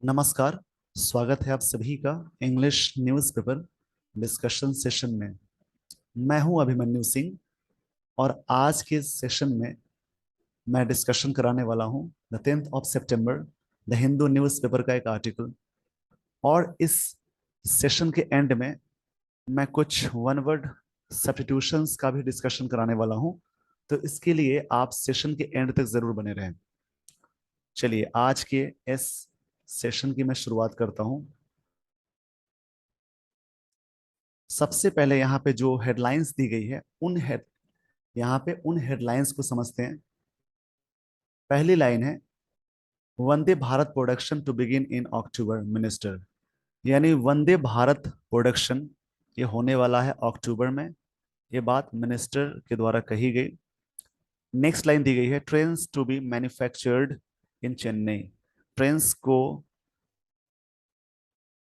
नमस्कार। स्वागत है आप सभी का इंग्लिश न्यूज़पेपर डिस्कशन सेशन में। मैं हूं अभिमन्यु सिंह और आज के सेशन में मैं डिस्कशन कराने वाला हूं the 10th of September the Hindu newspaper का एक आर्टिकल। और इस सेशन के एंड में मैं कुछ वन वर्ड सब्स्टिट्यूशंस का भी डिस्कशन कराने वाला हूं, तो इसके लिए आप सेशन के एंड तक जरूर बने रहें। चलिए आज के इस सेशन की मैं शुरुआत करता हूं। सबसे पहले यहाँ पे जो हेडलाइंस दी गई है यहाँ पे उन हेडलाइंस को समझते हैं। पहली लाइन है Vande Bharat production to begin in October minister, यानी वंदे भारत प्रोडक्शन ये होने वाला है अक्टूबर में। ये बात मिनिस्टर के द्वारा कही गई। नेक्स्ट लाइन दी गई है trains to be manufactured in Chennai. Trains को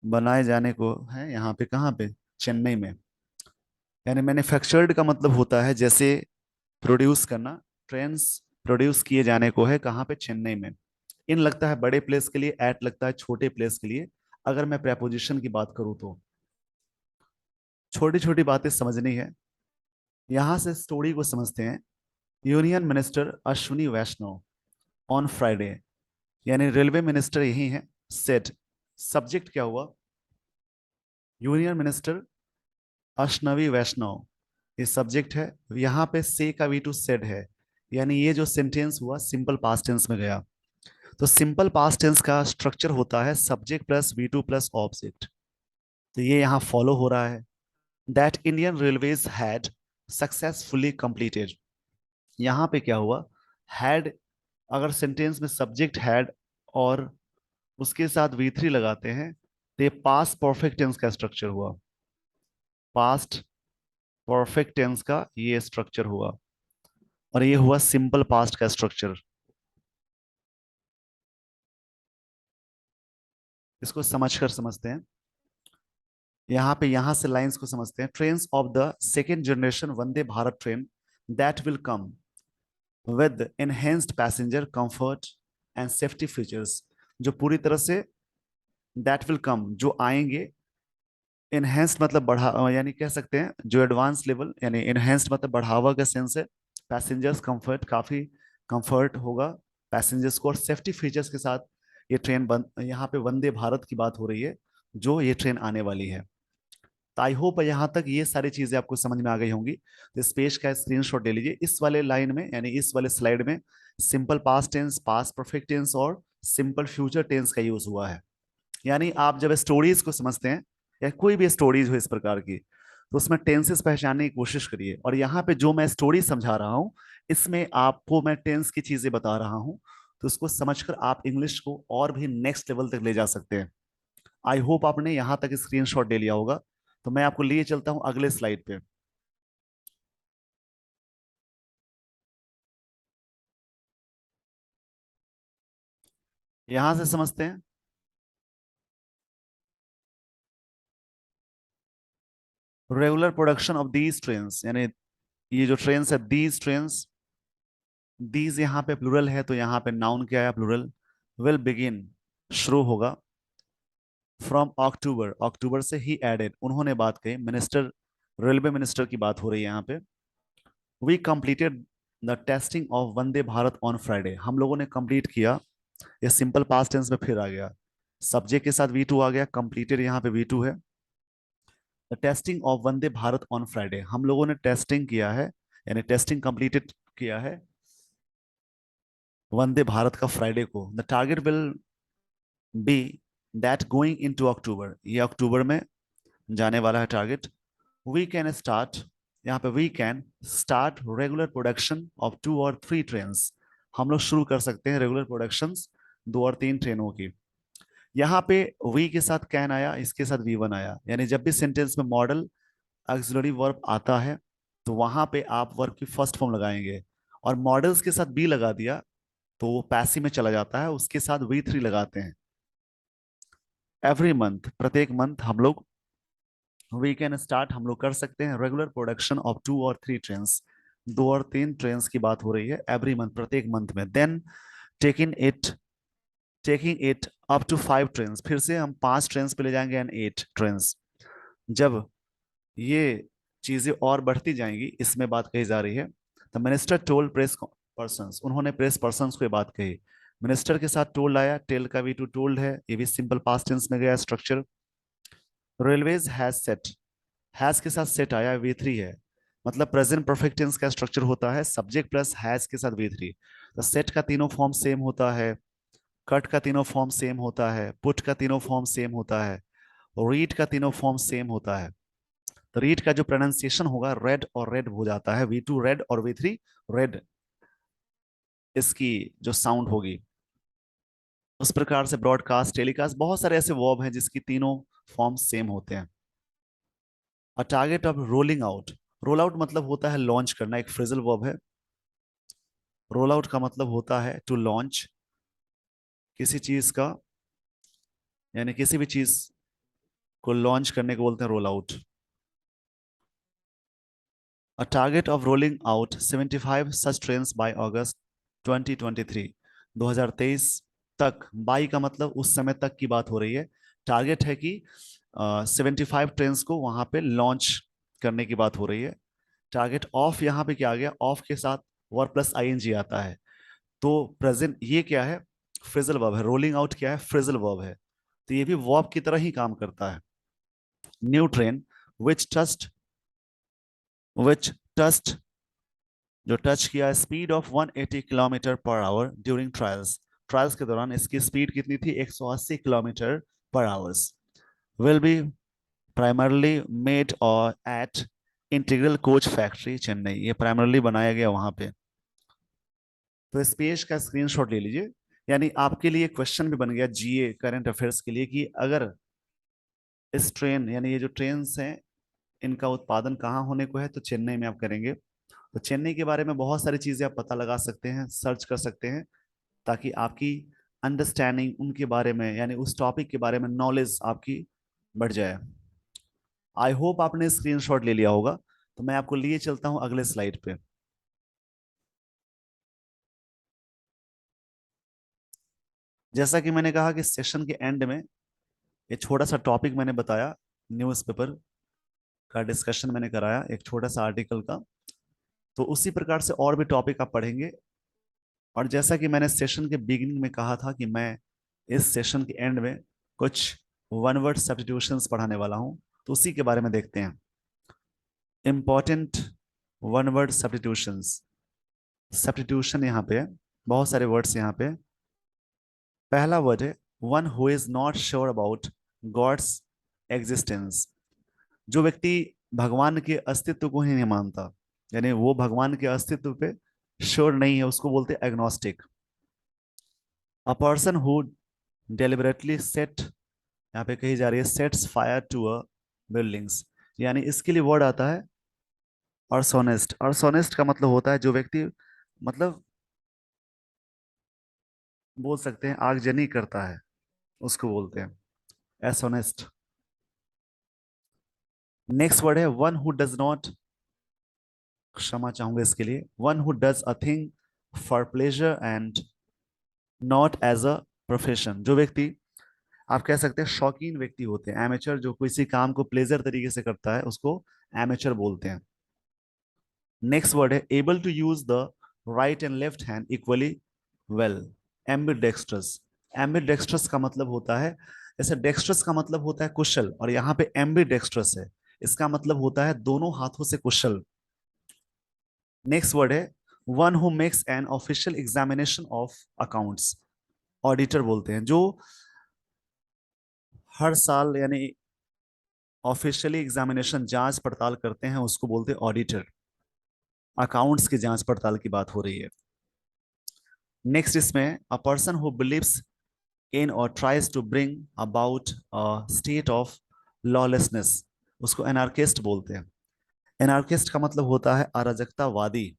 बनाए जाने को है यहाँ पे, कहाँ पे, चेन्नई में। यानी मैन्युफैक्चर्ड का मतलब होता है जैसे प्रोड्यूस करना। ट्रेन्स प्रोड्यूस किए जाने को है कहाँ पे, चेन्नई में। इन लगता है बड़े प्लेस के लिए, एट लगता है छोटे प्लेस के लिए। अगर मैं प्रेपोजिशन की बात करूं तो छोटी छोटी बातें समझनी है। यहां से स्टोरी को समझते हैं। Union minister Ashwini Vaishnaw on Friday, यानी रेलवे मिनिस्टर यही है, सेट। सब्जेक्ट क्या हुआ, यूनियन मिनिस्टर अश्नवी वैष्णव, ये सब्जेक्ट है। यहाँ पे से का वी टू सेड है, यानी ये जो सेंटेंस हुआ सिंपल पास्ट टेंस में गया। तो सिंपल पास्ट टेंस का स्ट्रक्चर होता है subject plus V two plus object. तो ये यहाँ फॉलो हो रहा है। That Indian railways had successfully completed. यहाँ पे क्या हुआ, हैड, अगर सेंटेंस में सब्जेक्ट हैड और उसके साथ वी थ्री लगाते हैं तो ये पास्ट परफेक्ट टेंस का स्ट्रक्चर हुआ। पास्ट परफेक्ट टेंस का ये स्ट्रक्चर हुआ और ये हुआ सिंपल पास्ट का स्ट्रक्चर। इसको समझकर समझते हैं। यहाँ पे यहाँ से लाइंस को समझते हैं। Trains of the second generation Vande Bharat train that will come with enhanced passenger comfort and safety features. जो पूरी तरह से, दैट विल कम जो आएंगे, एनहेंस्ड मतलब बढ़ा, यानी कह सकते हैं जो एडवांस लेवल, यानी एनहेंस्ड मतलब बढ़ावा का सेंस है। पैसेंजर्स कंफर्ट, काफी कंफर्ट होगा पैसेंजर्स को, और सेफ्टी फीचर्स के साथ ये ट्रेन बन, यहाँ पे वंदे भारत की बात हो रही है जो ये ट्रेन आने वाली है। तो आई होप यहाँ तक ये सारी चीजें आपको समझ में आ गई होंगी। तो इस पेज का स्क्रीनशॉट ले लीजिए। इस वाले लाइन में, यानी इस वाले स्लाइड में simple past tense, past perfect tense और सिंपल फ्यूचर टेंस का यूज हुआ है। यानी आप जब स्टोरीज को समझते हैं या कोई भी स्टोरीज हो इस प्रकार की, तो उसमें टेंसेस पहचानने की कोशिश करिए। और यहाँ पे जो मैं स्टोरी समझा रहा हूँ इसमें आपको मैं टेंस की चीजें बता रहा हूँ, तो उसको समझकर आप इंग्लिश को और भी नेक्स्ट लेवल तक ले जा सकते हैं। आई होप आपने यहाँ तक स्क्रीनशॉट ले लिया होगा। तो मैं आपको लिए चलता हूँ अगले स्लाइड पे। यहां से समझते हैं regular production of these trains, यानी ये जो ट्रेन्स है दीज ट्रेन्स, दीज यहाँ पे प्लूरल है तो यहाँ पे नाउन क्या है, प्लूरल। विल बिगिन शुरू होगा, फ्रॉम अक्टूबर, अक्टूबर से ही एडेड, उन्होंने बात कही, मिनिस्टर, रेलवे मिनिस्टर की बात हो रही है यहाँ पे। We completed the testing of Vande Bharat on Friday, हम लोगों ने कंप्लीट किया। ये सिंपल पास्ट टेंस में फिर आ गया, सब्जेक्ट के साथ वी टू आ गया, कंप्लीटेड यहाँ पे वी टू है। The testing of Vande Bharat on Friday, हम लोगों ने टेस्टिंग किया है, यानी टेस्टिंग कंप्लीटेड किया है वंदे भारत का फ्राइडे को। The target will be that going in to October, ये अक्टूबर में जाने वाला है टारगेट। वी कैन स्टार्ट, यहाँ पे we can start regular production of 2 और 3 ट्रेन्स, हम लोग शुरू कर सकते हैं रेगुलर प्रोडक्शंस 2 और 3 ट्रेनों की। यहाँ पे वी के साथ कैन आया, इसके साथ वी वन आया, यानी जब भी सेंटेंस में मॉडल ऑक्सिलरी वर्ब आता है तो वहां पे आप वर्ब की फर्स्ट फॉर्म लगाएंगे। और मॉडल्स के साथ बी लगा दिया तो वो पैसिव में चला जाता है, उसके साथ वी थ्री लगाते हैं। एवरी मंथ, प्रत्येक मंथ हम लोग, वी कैन स्टार्ट, हम लोग कर सकते हैं रेगुलर प्रोडक्शन ऑफ 2 और 3 ट्रेन्स, 2 और 3 ट्रेन्स की बात हो रही है एवरी मंथ, प्रत्येक मंथ में। Then take in it taking it up to 5 train, फिर से हम 5 ट्रेन पे ले जाएंगे एंड 8 ट्रेन। जब ये चीजें और बढ़ती जाएंगी, इसमें बात कही जा रही है। The minister told press person, उन्होंने प्रेस पर्सन को ये बात कही। मिनिस्टर के साथ टोल्ड आया, टेल का भी टू टोल्ड है, ये भी सिंपल पास्ट टेंस में गया structure. Railways has set, has के साथ सेट आया, V3 है, मतलब प्रेजेंट परफेक्ट टेंस का स्ट्रक्चर होता है सब्जेक्ट प्लस हैज के साथ V3। तो सेट का तीनों फॉर्म सेम होता है, कट का तीनों फॉर्म सेम होता है, पुट का तीनों फॉर्म सेम होता है, रीड का तीनों फॉर्म सेम होता है। तो रीड का जो प्रोनाउंसिएशन होगा रेड और रेड हो जाता है, V2 रेड और V3 रेड, इसकी जो साउंड होगी उस प्रकार से। ब्रॉडकास्ट, टेलीकास्ट, बहुत सारे ऐसे वर्ब हैं जिसकी तीनों फॉर्म सेम होते हैं। अ target of rolling out, roll out मतलब होता है लॉन्च करना, एक फ्रेजल वर्ब है। रोल आउट का मतलब होता है टू लॉन्च किसी चीज का, यानी किसी भी चीज को लॉन्च करने को बोलते हैं roll out. A target of rolling out 75 such trains by August 2023, 2023 तक। बाई का मतलब उस समय तक की बात हो रही है, टारगेट है कि 75 ट्रेन्स को वहां पे लॉन्च करने की बात हो रही है। टारगेट ऑफ, यहाँ पे क्या आ गया, ऑफ के साथ वर्ब प्लस आईएनजी आता है। तो प्रेजेंट ये क्या है, फ्रेजल वर्ब है। रोलिंग आउट क्या है, फ्रेजल वर्ब है, तो ये भी वर्ब की तरह ही काम करता है। न्यू ट्रेन विच टस्ट, विच टस्ट जो टच किया, speed of 180 kilometre per hour during trials, trials के दौरान इसकी स्पीड कितनी थी, 180 kilometre per hours. Will be primarily made और at Integral Coach Factory Chennai, ये प्राइमरली बनाया गया वहां पे। तो इस पेज का स्क्रीनशॉट ले लीजिए, यानी आपके लिए क्वेश्चन भी बन गया जीए करंट अफेयर्स के लिए कि अगर इस ट्रेन, यानी ये जो ट्रेन हैं, इनका उत्पादन कहाँ होने को है, तो चेन्नई में आप करेंगे। तो चेन्नई के बारे में बहुत सारी चीजें आप पता लगा सकते हैं, सर्च कर सकते हैं, ताकि आपकी अंडरस्टैंडिंग उनके बारे में, यानी उस टॉपिक के बारे में नॉलेज आपकी बढ़ जाए। आई होप आपने स्क्रीनशॉट ले लिया होगा, तो मैं आपको लिए चलता हूं अगले स्लाइड पे। जैसा कि मैंने कहा कि सेशन के एंड में ये छोटा सा टॉपिक मैंने बताया, न्यूज़पेपर का डिस्कशन मैंने कराया, एक छोटा सा आर्टिकल का। तो उसी प्रकार से और भी टॉपिक आप पढ़ेंगे। और जैसा कि मैंने सेशन के बिगिनिंग में कहा था कि मैं इस सेशन के एंड में कुछ वन वर्ड सब्स्टिट्यूशंस पढ़ाने वाला हूं, तो उसी के बारे में देखते हैं। Important one word substitutions, substitution यहाँ पे है, बहुत सारे वर्ड्स यहाँ पे। पहला वर्ड है one who is not sure about God's existence, जो व्यक्ति भगवान के अस्तित्व को ही नहीं मानता, यानी वो भगवान के अस्तित्व पे श्योर नहीं है, उसको बोलते हैं agnostic. A person who deliberately set, यहाँ पे कही जा रही है sets fire to a buildings, यानी इसके लिए वर्ड आता है अर्सोनेस्ट। अर्सोनेस्ट का मतलब होता है जो व्यक्ति, मतलब बोल सकते हैं आगजनी करता है, उसको बोलते हैं एसोनेस्ट। नेक्स्ट वर्ड है वन हु डज नॉट, क्षमा चाहूंगा इसके लिए, one who does a thing for pleasure and not as a profession, जो व्यक्ति आप कह सकते हैं शौकीन व्यक्ति होते हैं, एमेचर, जो किसी काम को प्लेजर तरीके से करता है उसको एमेचर बोलते हैं। नेक्स्ट वर्ड है able to use the right and left hand equally well, ambidextrous. Ambidextrous का मतलब होता है, जैसे डेक्स्ट्रस का मतलब होता है कुशल, और यहाँ पे एम्बिडेक्स्ट्रस है, इसका मतलब होता है दोनों हाथों से कुशल। नेक्स्ट वर्ड है one who makes an official examination of accounts, auditor बोलते हैं, जो हर साल यानी ऑफिशियली एग्जामिनेशन जांच पड़ताल करते हैं, उसको बोलते हैं ऑडिटर। अकाउंट्स की जांच पड़ताल की बात हो रही है। नेक्स्ट इसमें a person who believes in और tries to bring about a state of lawlessness, उसको एनार्किस्ट बोलते हैं। एनार्किस्ट का मतलब होता है अराजकतावादी,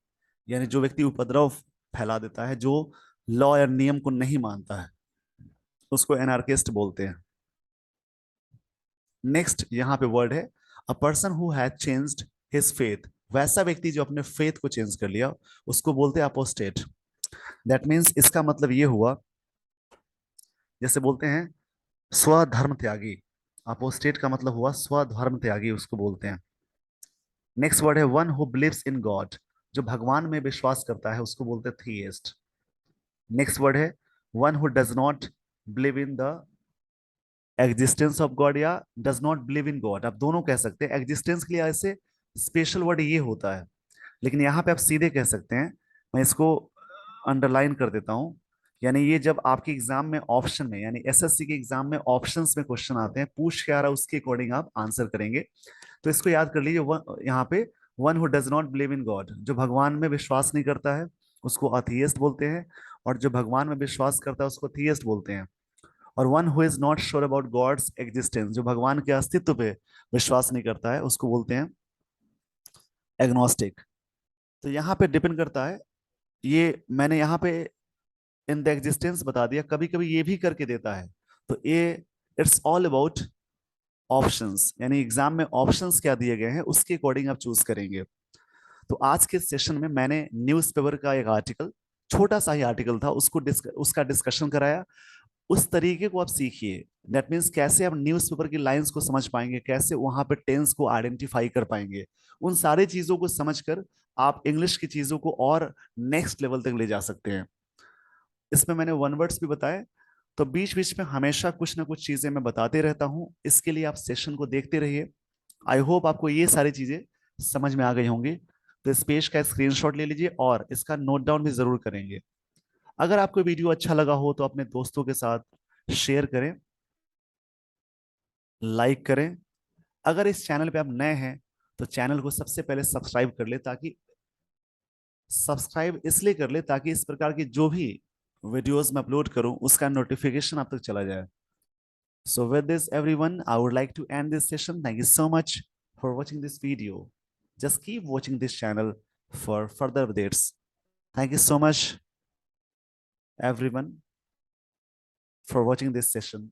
यानी जो व्यक्ति उपद्रव फैला देता है, जो लॉ या नियम को नहीं मानता है, उसको एनार्किस्ट बोलते हैं। नेक्स्ट यहाँ पे वर्ड है अ person who has changed his faith, वैसा व्यक्ति जो अपने फेथ को चेंज कर लिया, उसको बोलते हैं अपोस्टेट। दैट मीन्स इसका मतलब ये हुआ जैसे बोलते हैं स्वधर्म त्यागी, अपोस्टेट का मतलब हुआ स्वधर्म त्यागी, उसको बोलते हैं। नेक्स्ट वर्ड है one who believes in God, जो भगवान में विश्वास करता है उसको बोलते हैं थीइस्ट। नेक्स्ट वर्ड है one who does not believe in the existence of God, या does not believe in God, आप दोनों कह सकते हैं। एग्जिस्टेंस के लिए ऐसे स्पेशल वर्ड ये होता है, लेकिन यहाँ पे आप सीधे कह सकते हैं। मैं इसको अंडरलाइन कर देता हूं। यानी ये जब आपके एग्जाम में ऑप्शन में, यानी एसएससी के एग्जाम में ऑप्शंस में क्वेश्चन आते हैं, पूछ के आ रहा है उसके अकॉर्डिंग आप आंसर करेंगे। तो इसको याद कर लीजिए, यहाँ पे one who does not believe in God, जो भगवान में विश्वास नहीं करता है उसको अथियस्ट बोलते हैं, और जो भगवान में विश्वास करता है उसको थीइस्ट बोलते हैं। और one who is not sure about God's existence, जो भगवान के अस्तित्व पे विश्वास नहीं करता है उसको बोलते हैं एग्नोस्टिक। तो यहाँ पे डिपेंड करता है, ये मैंने यहाँ पे इन द एग्जिस्टेंस बता दिया, कभी कभी ये भी करके देता है। तो ये इट्स ऑल अबाउट ऑप्शंस, यानी एग्जाम में ऑप्शंस क्या दिए गए हैं उसके अकॉर्डिंग आप चूज करेंगे। तो आज के सेशन में मैंने न्यूज़पेपर का एक आर्टिकल, छोटा सा ही आर्टिकल था, उसका डिस्कशन कराया। उस तरीके को आप सीखिए। दैट मीन्स कैसे आप न्यूज़पेपर की लाइंस को समझ पाएंगे, कैसे वहां पे टेंस को आइडेंटिफाई कर पाएंगे, उन सारी चीजों को समझकर आप इंग्लिश की चीजों को और नेक्स्ट लेवल तक ले जा सकते हैं। इसमें मैंने वन वर्ड्स भी बताए। तो बीच बीच में हमेशा कुछ ना कुछ चीजें मैं बताते रहता हूं, इसके लिए आप सेशन को देखते रहिए। आई होप आपको ये सारी चीजें समझ में आ गई होंगी। तो इस पेज का स्क्रीनशॉट ले लीजिए और इसका नोट डाउन भी जरूर करेंगे। अगर आपको वीडियो अच्छा लगा हो तो अपने दोस्तों के साथ शेयर करें, लाइक करें। अगर इस चैनल पे आप नए हैं तो चैनल को सबसे पहले सब्सक्राइब कर ले, ताकि सब्सक्राइब इसलिए कर ले ताकि इस प्रकार की जो भी वीडियोस मैं अपलोड करूं उसका नोटिफिकेशन आप तक चला जाए। So with this, everyone, I would like to end this session. Thank you so much for watching this video. Just keep watching this channel for further updates. Thank you so much, everyone, for watching this session.